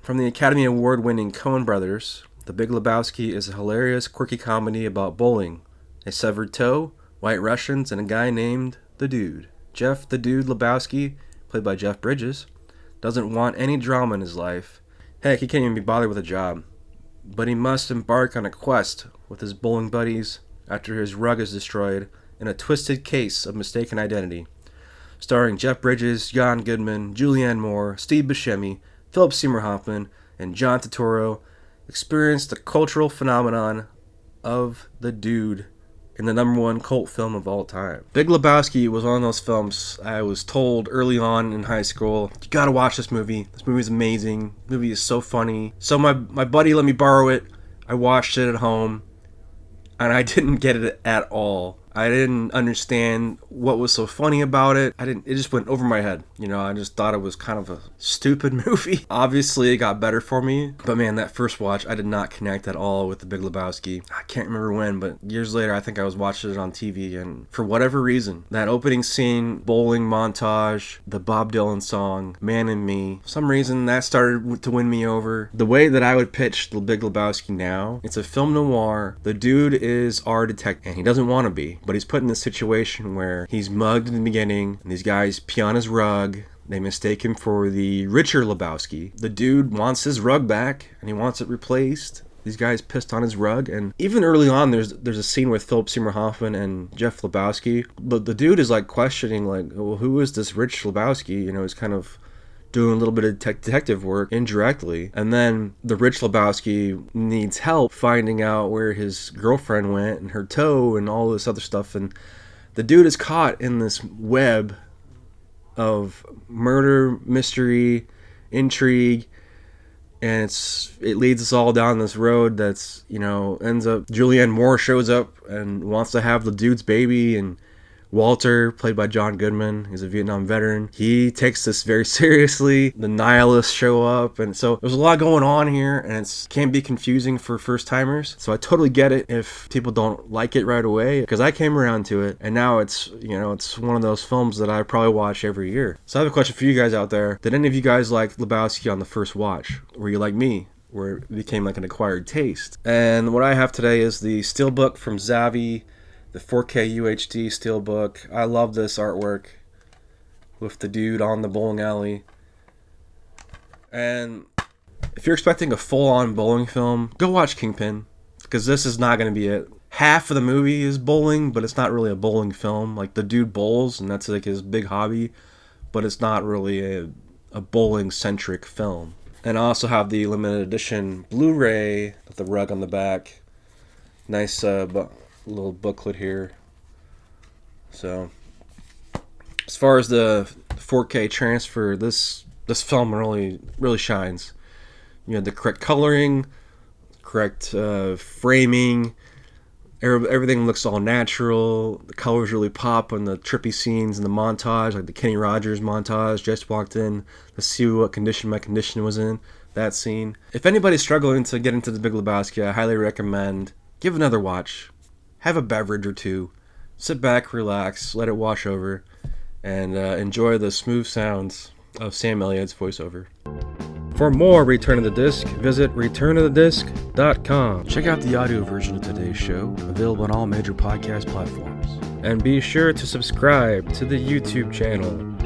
From the Academy Award-winning Coen brothers, The Big Lebowski is a hilarious, quirky comedy about bowling, a severed toe, white Russians, and a guy named The Dude. Jeff the Dude Lebowski, played by Jeff Bridges, doesn't want any drama in his life. Heck, he can't even be bothered with a job. But he must embark on a quest with his bowling buddies after his rug is destroyed in a twisted case of mistaken identity. Starring Jeff Bridges, John Goodman, Julianne Moore, Steve Buscemi, Philip Seymour Hoffman, and John Turturro, experienced the cultural phenomenon of The Dude in the #1 cult film of all time. Big Lebowski was one of those films I was told early on in high school, you gotta watch this movie. This movie is amazing. This movie is so funny. So my buddy let me borrow it. I watched it at home, and I didn't get it at all. I didn't understand what was so funny about it. It just went over my head. I just thought it was kind of a stupid movie. Obviously, it got better for me. But man, that first watch, I did not connect at all with The Big Lebowski. I can't remember when, but years later, I think I was watching it on TV. And for whatever reason, that opening scene, bowling montage, the Bob Dylan song, Man and Me, for some reason, that started to win me over. The way that I would pitch The Big Lebowski now, it's a film noir. The dude is our detective, and he doesn't want to be. But he's put in this situation where he's mugged in the beginning, and these guys pee on his rug. They mistake him for the richer Lebowski. The dude wants his rug back, and he wants it replaced. These guys pissed on his rug, and even early on, there's a scene with Philip Seymour Hoffman and Jeff Lebowski. But the dude is like questioning, like, well, who is this rich Lebowski? He's kind of doing a little bit of detective work indirectly. And then the rich Lebowski needs help finding out where his girlfriend went and her toe and all this other stuff. And the dude is caught in this web of murder, mystery, intrigue. And it leads us all down this road that's, ends up, Julianne Moore shows up and wants to have the dude's baby, and Walter, played by John Goodman, he's a Vietnam veteran. He takes this very seriously. The nihilists show up, and so there's a lot going on here, and it can be confusing for first-timers. So I totally get it if people don't like it right away, because I came around to it, and now it's one of those films that I probably watch every year. So I have a question for you guys out there. Did any of you guys like Lebowski on the first watch? Were you like me, where it became like an acquired taste? And what I have today is the Steelbook from Zavvi, the 4K UHD Steelbook. I love this artwork with the dude on the bowling alley. And if you're expecting a full-on bowling film, go watch Kingpin, because this is not going to be it. Half of the movie is bowling, but it's not really a bowling film. Like, the dude bowls, and that's like his big hobby, but it's not really a bowling-centric film. And I also have the limited edition Blu-ray with the rug on the back. Nice little booklet here. So as far as the 4K transfer, this film really shines. You had the correct coloring, correct framing. Everything looks all natural. The colors really pop on the trippy scenes in the montage, like the Kenny Rogers montage. Just walked in to see what condition my condition was in. That scene. If anybody's struggling to get into The Big Lebowski, I highly recommend give it another watch. Have a beverage or two, sit back, relax, let it wash over, and enjoy the smooth sounds of Sam Elliott's voiceover. For more Return of the Disc, visit returnofthedisc.com. Check out the audio version of today's show, available on all major podcast platforms. And be sure to subscribe to the YouTube channel